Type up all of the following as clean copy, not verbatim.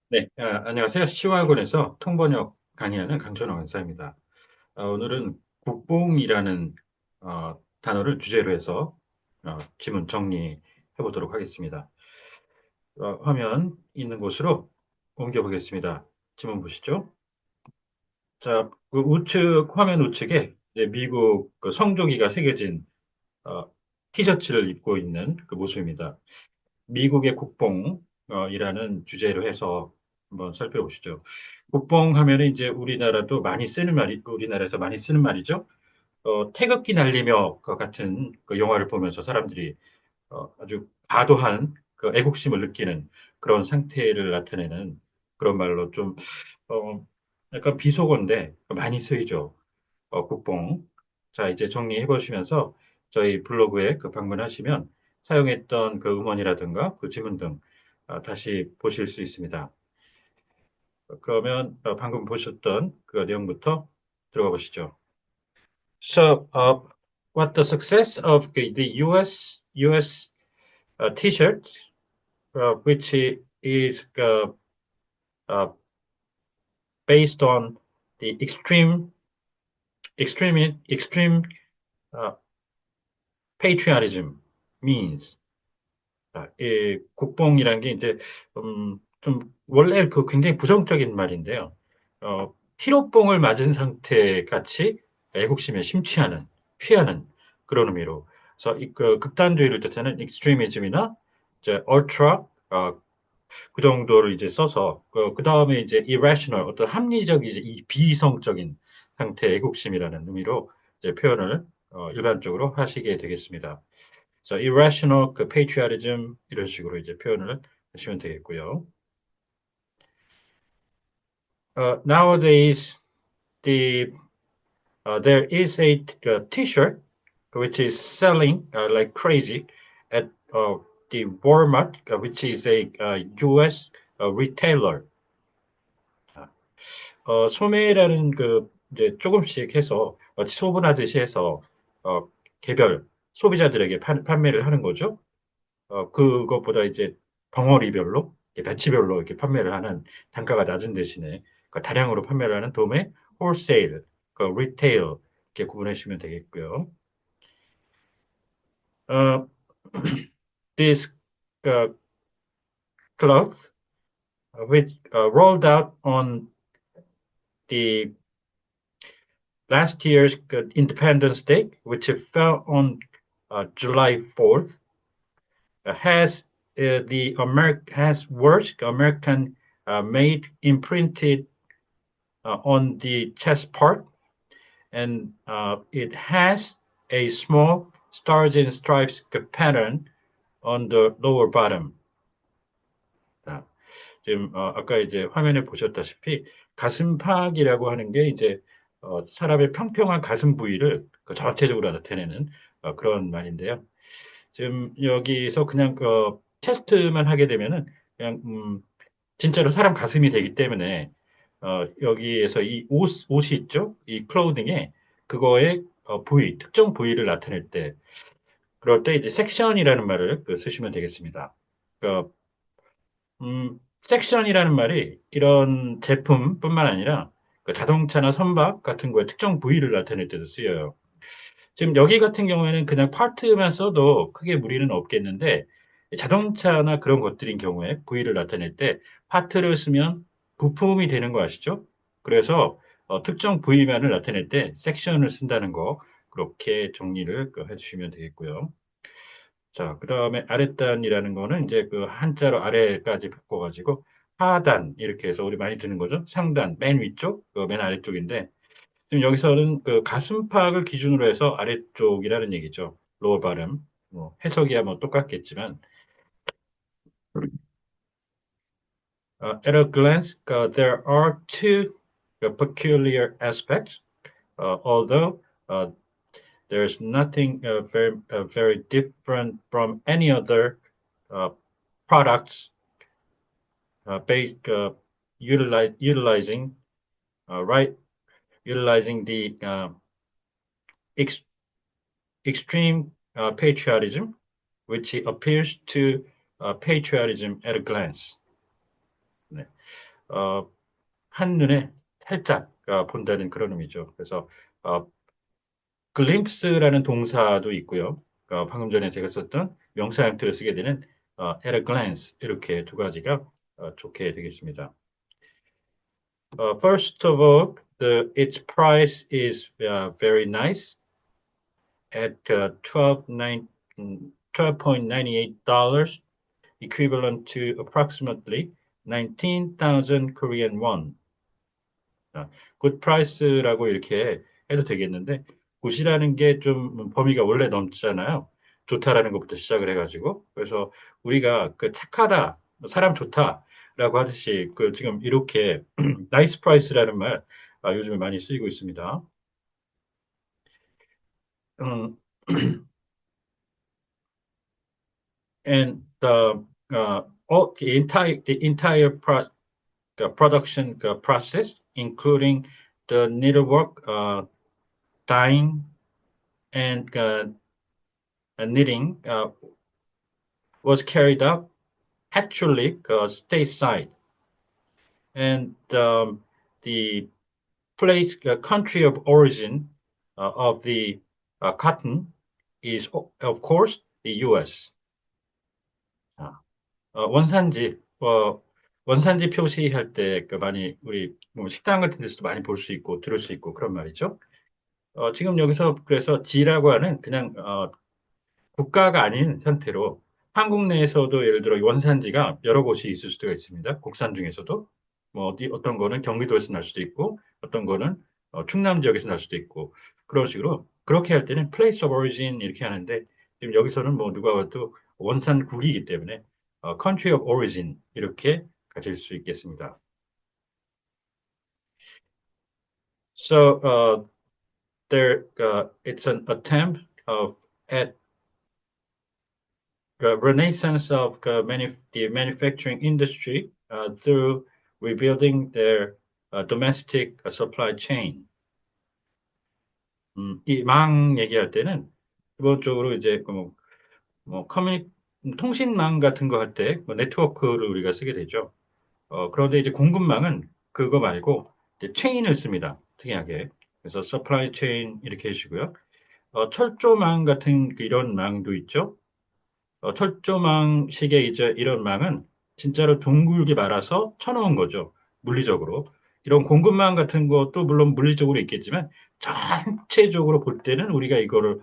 네, 안녕하세요. 시화학원에서 통번역 강의하는 강천호 강사입니다. 오늘은 국뽕이라는 단어를 주제로 해서 지문 정리해 보도록 하겠습니다. 화면 있는 곳으로 옮겨 보겠습니다. 지문 보시죠. 자, 그 화면 우측에 이제 미국 그 성조기가 새겨진 어, 티셔츠를 입고 있는 그 모습입니다. 미국의 국뽕이라는 주제로 해서 한번 살펴보시죠. 국뽕 하면은 이제 우리나라도 많이 쓰는 말이, 우리나라에서 많이 쓰는 말이죠. 태극기 날리며 그 같은 그 영화를 보면서 사람들이 아주 과도한 그 애국심을 느끼는 그런 상태를 나타내는 그런 말로 좀, 어, 약간 비속어인데 많이 쓰이죠. 국뽕. 자, 이제 정리해 보시면서 저희 블로그에 그 방문하시면 사용했던 그 음원이라든가 그 지문 등 다시 보실 수 있습니다. 그러면 방금 보셨던 그 내용부터 들어가 보시죠. So, what the success of the US T-shirt, which is uh, based on the extreme uh, patriotism means. 이 국뽕이라는 게 이제 좀 원래 그 굉장히 부정적인 말인데요. 피로뽕을 맞은 상태 같이 애국심에 심취하는, 취하는 그런 의미로. 그래서 그 극단주의를 뜻하는 익스트리미즘이나 이제 ultra 그 정도를 이제 써서 그 다음에 이제 irrational 어떤 합리적이지 이 비이성적인 상태 애국심이라는 의미로 이제 표현을 일반적으로 하시게 되겠습니다. 그래서 irrational 그 patriotism 이런 식으로 이제 표현을 하시면 되겠고요. Nowadays, the there is a T-shirt which is selling like crazy at the Walmart, which is a U.S. retailer. 소매라는 그 이제 조금씩 해서 소분하듯이 해서 어, 개별 소비자들에게 판매를 하는 거죠. 그것보다 이제 덩어리별로, 배치별로 이렇게 판매를 하는 단가가 낮은 대신에 그 다량으로 판매를 하는 도매, 홀세일, 그 리테일 이렇게 구분해 주시면 되겠고요. 어, this uh, cloth, which rolled out on the last year's Independence Day, which fell on July 4th, has words American made imprinted on the chest part, and it has a small stars and stripes pattern on the lower bottom. 자, 지금 아까 이제 화면에 보셨다시피 가슴팍이라고 하는 게 이제 사람의 평평한 가슴 부위를 그 전체적으로 나타내는 그런 말인데요. 지금 여기서 그냥 테스트만 하게 되면은 그냥 진짜로 사람 가슴이 되기 때문에 여기에서 이 옷이 있죠? 이 클로딩에 그거의 부위, 특정 부위를 나타낼 때 그럴 때 이제 섹션이라는 말을 쓰시면 되겠습니다. 그, 섹션이라는 말이 이런 제품뿐만 아니라 그 자동차나 선박 같은 거에 특정 부위를 나타낼 때도 쓰여요. 지금 여기 같은 경우에는 그냥 파트만 써도 크게 무리는 없겠는데 자동차나 그런 것들인 경우에 부위를 나타낼 때 파트를 쓰면 부품이 되는 거 아시죠? 그래서 특정 부위만을 나타낼 때 섹션을 쓴다는 거 그렇게 정리를 해주시면 되겠고요. 자, 그 다음에 아랫단이라는 거는 이제 그 한자로 아래까지 바꿔가지고 하단 이렇게 해서 우리 많이 듣는 거죠. 상단 맨 위쪽, 맨 아래쪽인데 지금 여기서는 그 가슴팍을 기준으로 해서 아래쪽이라는 얘기죠. lower bottom. 뭐 해석이야 뭐 똑같겠지만 at a glance, there are two peculiar aspects. Although uh, there's nothing very different from any other uh, products based utilizing right utilizing the ex- extreme patriotism, which appears to patriotism at a glance. 네. 어, 한눈에 살짝 본다는 그런 의미죠. 그래서 어, glimpse라는 동사도 있고요. 방금 전에 제가 썼던 명사 형태로 쓰게 되는 at a glance 이렇게 두 가지가 좋게 되겠습니다. First of all, its price is very nice at 12.98 dollars, equivalent to approximately 19,000 Korean won. 굿 프라이스라고 이렇게 해도 되겠는데 굿이라는 게 좀 범위가 원래 넘잖아요. 좋다라는 것부터 시작을 해가지고 그래서 우리가 그 착하다, 사람 좋다라고 하듯이 그 지금 이렇게 나이스 프라이스라는 말 요즘에 많이 쓰이고 있습니다. 음, and the entire production process, including the needlework, dyeing, and knitting, was carried out actually stateside, and the country of origin of the cotton is, of course, the U.S. 원산지, 원산지 표시할 때 그 많이 우리 뭐 식당 같은 데서도 많이 볼 수 있고 들을 수 있고 그런 말이죠. 지금 여기서 그래서 지라고 하는 그냥 국가가 아닌 상태로 한국 내에서도 예를 들어 원산지가 여러 곳이 있을 수가 있습니다. 국산 중에서도 뭐 어떤 거는 경기도에서 날 수도 있고 어떤 거는 충남 지역에서 날 수도 있고 그런 식으로 그렇게 할 때는 place of origin 이렇게 하는데 지금 여기서는 뭐 누가 봐도 원산국이기 때문에 country of origin 이렇게 가질 수 있겠습니다. So it's an attempt of at the renaissance of the manufacturing industry through rebuilding their domestic supply chain. 이 망 얘기할 때는 기본적으로 이제 뭐 통신망 같은 거 할 때 뭐 네트워크를 우리가 쓰게 되죠. 그런데 이제 공급망은 그거 말고 이제 체인을 씁니다. 특이하게. 그래서 supply chain 이렇게 해주시고요. 철조망 같은 이런 망도 있죠. 철조망식의 이제 이런 망은 진짜로 둥글게 말아서 쳐놓은 거죠. 물리적으로. 이런 공급망 같은 것도 물론 물리적으로 있겠지만 전체적으로 볼 때는 우리가 이거를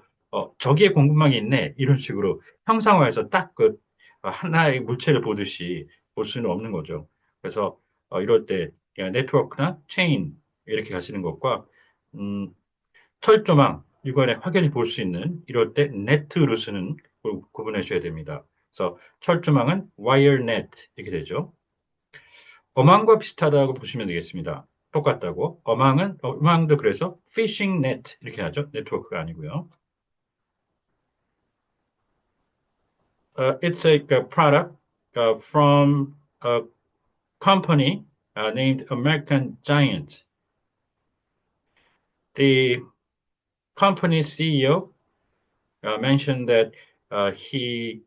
저기에 공급망이 있네 이런 식으로 형상화해서 딱 그 하나의 물체를 보듯이 볼 수는 없는 거죠. 그래서 이럴 때 그냥 네트워크나 체인 이렇게 가시는 것과 음, 철조망 육안에 확연히 볼 수 있는 이럴 때 네트로 쓰는 걸 구분해 주셔야 됩니다. 그래서 철조망은 wire net 이렇게 되죠. 어망과 비슷하다고 보시면 되겠습니다. 똑같다고. 어망도 그래서 fishing net 이렇게 하죠. 네트워크가 아니고요. It's a product from a company named American Giant. The company's CEO mentioned that he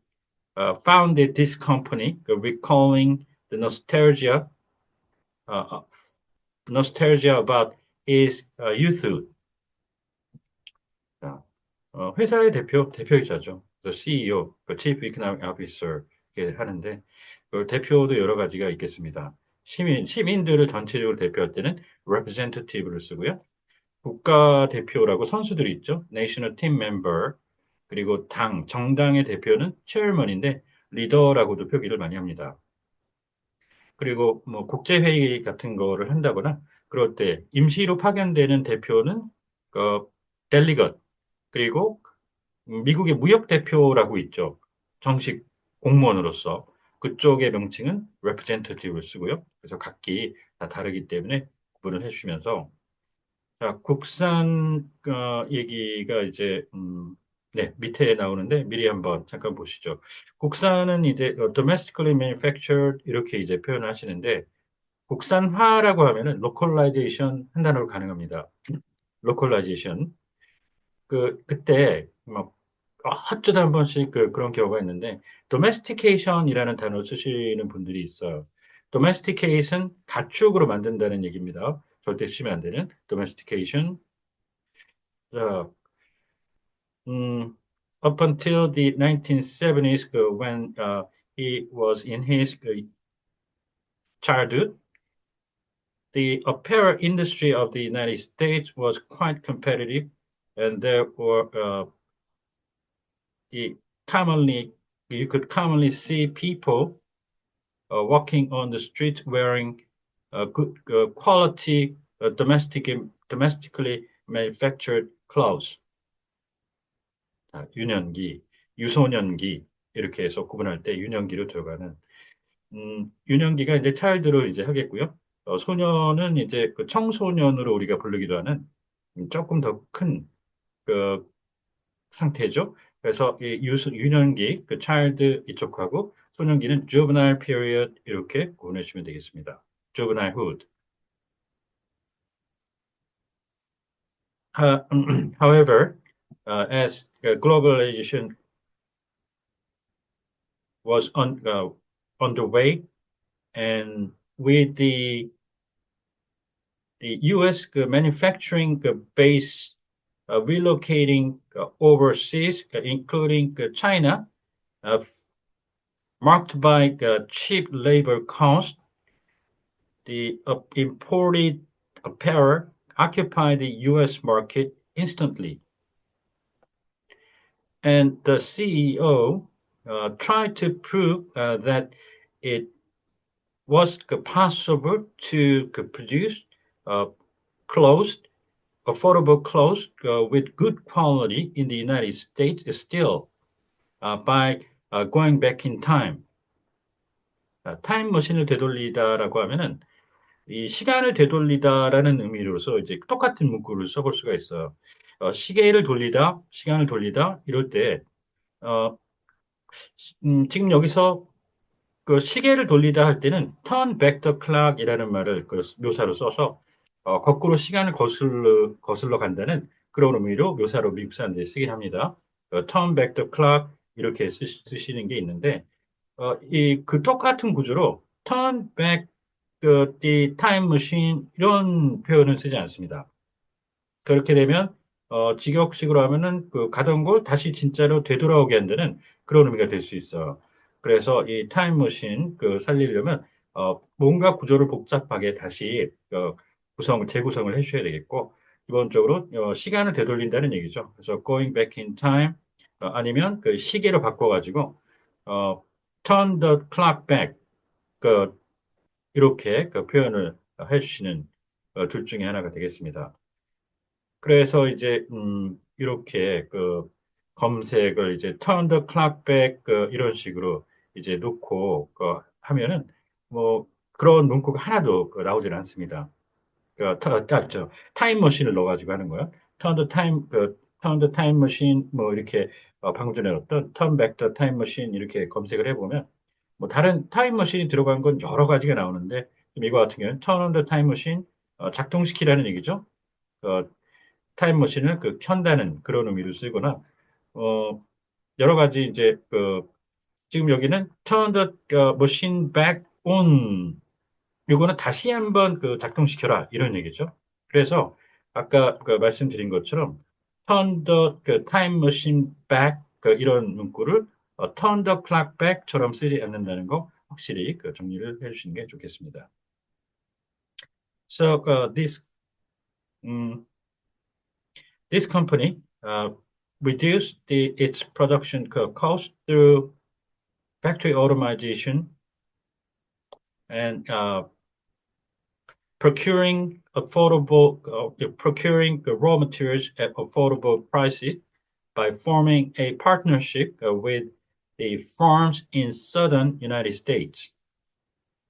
founded this company, recalling the uh, nostalgia about his youthhood. 자, 회사의 대표이사죠. 그래서 CEO, Chief Economic Officer 이렇게 하는데 그 대표도 여러 가지가 있겠습니다. 시민들을 전체적으로 대표할 때는 representative를 쓰고요. 국가 대표라고 선수들이 있죠. National Team Member 그리고 정당의 대표는 chairman인데 리더라고도 표기를 많이 합니다. 그리고 뭐 국제회의 같은 거를 한다거나 그럴 때 임시로 파견되는 대표는 그 델리것 그리고 미국의 무역 대표라고 있죠. 정식 공무원으로서 그쪽의 명칭은 representative를 쓰고요. 그래서 각기 다 다르기 때문에 구분을 해주시면서 자, 국산 얘기가 이제 네, 밑에 나오는데 미리 한번 잠깐 보시죠. 국산은 이제 domestically manufactured 이렇게 이제 표현을 하시는데 국산화라고 하면은 localization 한 단어로 가능합니다. localization. 그때 막 어쩌다 한 번씩 그런 경우가 있는데 domestication이라는 단어 쓰시는 분들이 있어요. domesticate은 가축으로 만든다는 얘기입니다. 절대 쓰면 안 되는 domestication. 자, 음, up until the 1970s, when he was in his childhood, the apparel industry of the United States was quite competitive, and there were it commonly you could commonly see people walking on the street wearing good quality domestically manufactured clothes. 자, 유년기, 유소년기 이렇게 해서 구분할 때 유년기로 들어가는 유년기가 이제 차일드로 이제 하겠고요. 소년은 이제 그 청소년으로 우리가 부르기도 하는 조금 더 큰 그 상태죠. 그래서 이 유년기, 그 child 이쪽하고 소년기는 juvenile period 이렇게 구분해 주시면 되겠습니다. juvenilehood. Uh, however, as globalization was underway and with the U.S. manufacturing base relocating overseas, including China, uh, marked by cheap labor costs, the imported apparel occupied the U.S. market instantly. And the CEO tried to prove that it was possible to produce clothes, affordable clothes with good quality in the United States still by going back in time. 타임머신을 되돌리다라고 하면은 이 시간을 되돌리다라는 의미로서 이제 똑같은 문구를 써볼 수가 있어요. 시계를 돌리다, 시간을 돌리다 이럴 때 어, 지금 여기서 그 시계를 돌리다 할 때는 turn back the clock이라는 말을 그 묘사로 써서 거꾸로 시간을 거슬러 간다는 그런 의미로 묘사로 미국 사람들이 쓰긴 합니다. turn back the clock 이렇게 쓰시는 게 있는데 이 그 똑같은 구조로 turn back the time machine 이런 표현을 쓰지 않습니다. 그렇게 되면 직역식으로 하면은 그 가던 걸 다시 진짜로 되돌아오게 한다는 그런 의미가 될 수 있어. 그래서 이 타임머신 살리려면 뭔가 구조를 복잡하게 다시 재구성을 해주셔야 되겠고 기본적으로 시간을 되돌린다는 얘기죠. 그래서 going back in time 아니면 그 시계를 바꿔가지고 어, turn the clock back 그 이렇게 그 표현을 해주시는 둘 중에 하나가 되겠습니다. 그래서 이제 이렇게 검색을 이제 turn the clock back 이런 식으로 이제 놓고 하면은 뭐 그런 문구가 하나도 나오질 않습니다. 짧죠. 타임머신을 넣어가지고 하는 거야. turn the time machine 뭐 이렇게 방금 전에 어떤 turn back the time machine 이렇게 검색을 해보면 뭐 다른 타임머신이 들어간 건 여러 가지가 나오는데 이거 같은 경우는 turn on the time machine 작동시키라는 얘기죠. 어, 타임머신을 켠다는 그런 의미로 쓰거나 어, 여러 가지 이제 지금 여기는 turn the machine back on 이거는 다시 한번 작동시켜라 이런 얘기죠. 그래서 아까 말씀드린 것처럼 turn the time machine back 이런 문구를 turn the clock back처럼 쓰지 않는다는 거 확실히 정리를 해주시는 게 좋겠습니다. So um, this company reduced its production cost through factory automation and procuring the raw materials at affordable prices by forming a partnership with the farms in southern United States.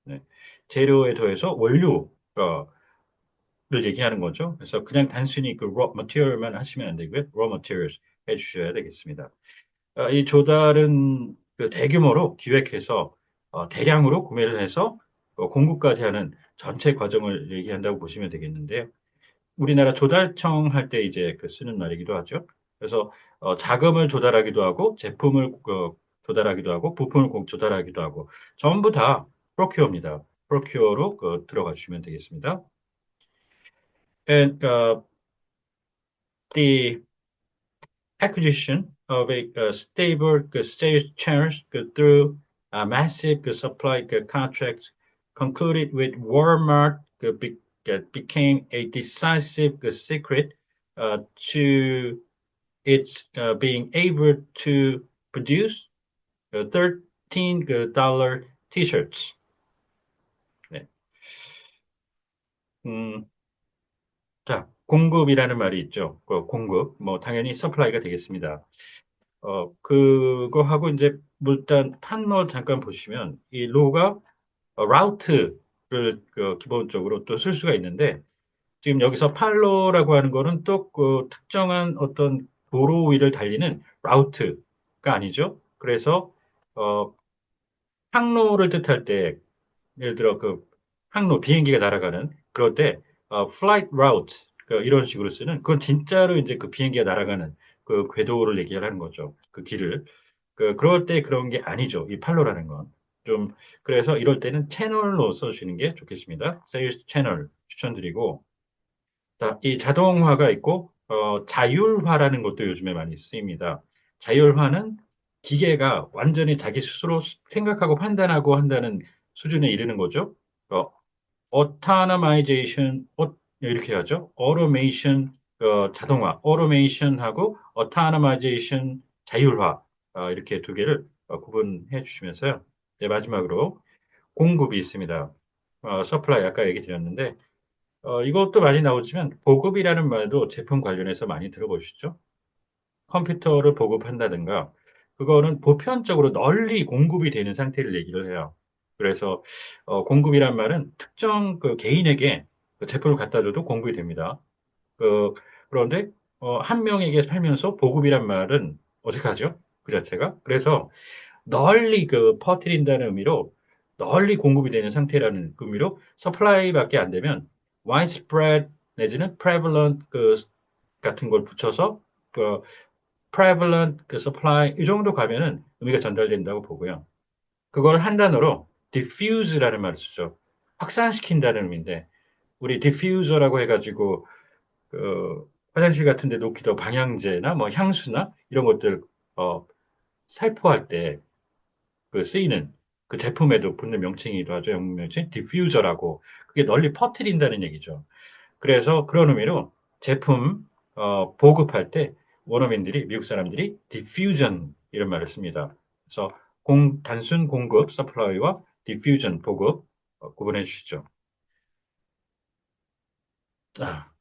네. 재료에 더해서 원료를 얘기하는 거죠. 그래서 그냥 단순히 raw material만 하시면 안 되고요. raw materials 해주셔야 되겠습니다. 이 조달은 대규모로 기획해서 대량으로 구매를 해서 공급까지 하는 전체 과정을 얘기한다고 보시면 되겠는데요. 우리나라 조달청 할 때 이제 쓰는 말이기도 하죠. 그래서 자금을 조달하기도 하고 제품을 조달하기도 하고 부품을 조달하기도 하고 전부 다 프로큐어입니다. procure로 들어가 주시면 되겠습니다. And the acquisition of a stable sales channel through a massive supply contract concluded with Walmart became a decisive secret to its being able to produce $13 t-shirts. 네. 음, 자, 공급이라는 말이 있죠. 그 공급, 뭐 당연히 서플라이가 되겠습니다. 그거하고 이제 뭐 일단 탄로 잠깐 보시면 이 로가 라우트를 기본적으로 또 쓸 수가 있는데 지금 여기서 팔로라고 하는 거는 또 그 특정한 어떤 도로 위를 달리는 라우트가 아니죠. 그래서 어, 항로를 뜻할 때 예를 들어 그 항로 비행기가 날아가는 그럴 때 flight route 이런 식으로 쓰는 그건 진짜로 이제 그 비행기가 날아가는 그 궤도를 얘기하는 거죠. 그 길을. 그럴 때 그런 게 아니죠. 이 팔로라는 건. 좀, 그래서 이럴 때는 채널로 써주시는 게 좋겠습니다. 세일즈 채널 추천드리고, 자, 이 자동화가 있고, 자율화라는 것도 요즘에 많이 쓰입니다. 자율화는 기계가 완전히 자기 스스로 생각하고 판단하고 한다는 수준에 이르는 거죠. 어, autonomization, 이렇게 하죠. automation, 자동화, automation하고 autonomization, 자율화, 이렇게 두 개를 구분해 주시면서요. 네, 마지막으로 공급이 있습니다. supply 아까 얘기 드렸는데, 이것도 많이 나오지만 보급이라는 말도 제품 관련해서 많이 들어보시죠? 컴퓨터를 보급한다든가, 그거는 보편적으로 널리 공급이 되는 상태를 얘기를 해요. 그래서 공급이란 말은 특정 그 개인에게 그 제품을 갖다 줘도 공급이 됩니다. 그, 그런데 한 명에게 팔면서 보급이란 말은 어색하죠? 그 자체가. 그래서 널리 퍼뜨린다는 의미로 널리 공급이 되는 상태라는 의미로 서플라이밖에 안 되면 widespread 내지는 prevalent 같은 걸 붙여서 그 prevalent supply 이 정도 가면은 의미가 전달된다고 보고요. 그걸 한 단어로 diffuse라는 말을 쓰죠. 확산시킨다는 의미인데 우리 diffuser라고 해가지고 화장실 같은 데 놓기도 방향제나 뭐 향수나 이런 것들 어, 살포할 때 쓰이는 그 제품에도 붙는 명칭이기도 하죠. 영문 명칭 diffuser라고 그게 널리 퍼뜨린다는 얘기죠. 그래서 그런 의미로 제품 보급할 때 원어민들이 미국 사람들이 diffusion 이런 말을 씁니다. 그래서 단순 공급 supply와 diffusion 보급 구분해 주시죠. 아,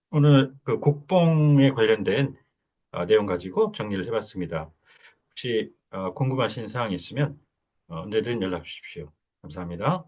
오늘 그 국뽕에 관련된 내용 가지고 정리를 해봤습니다. 혹시 궁금하신 사항 있으면 언제든 연락 주십시오. 감사합니다.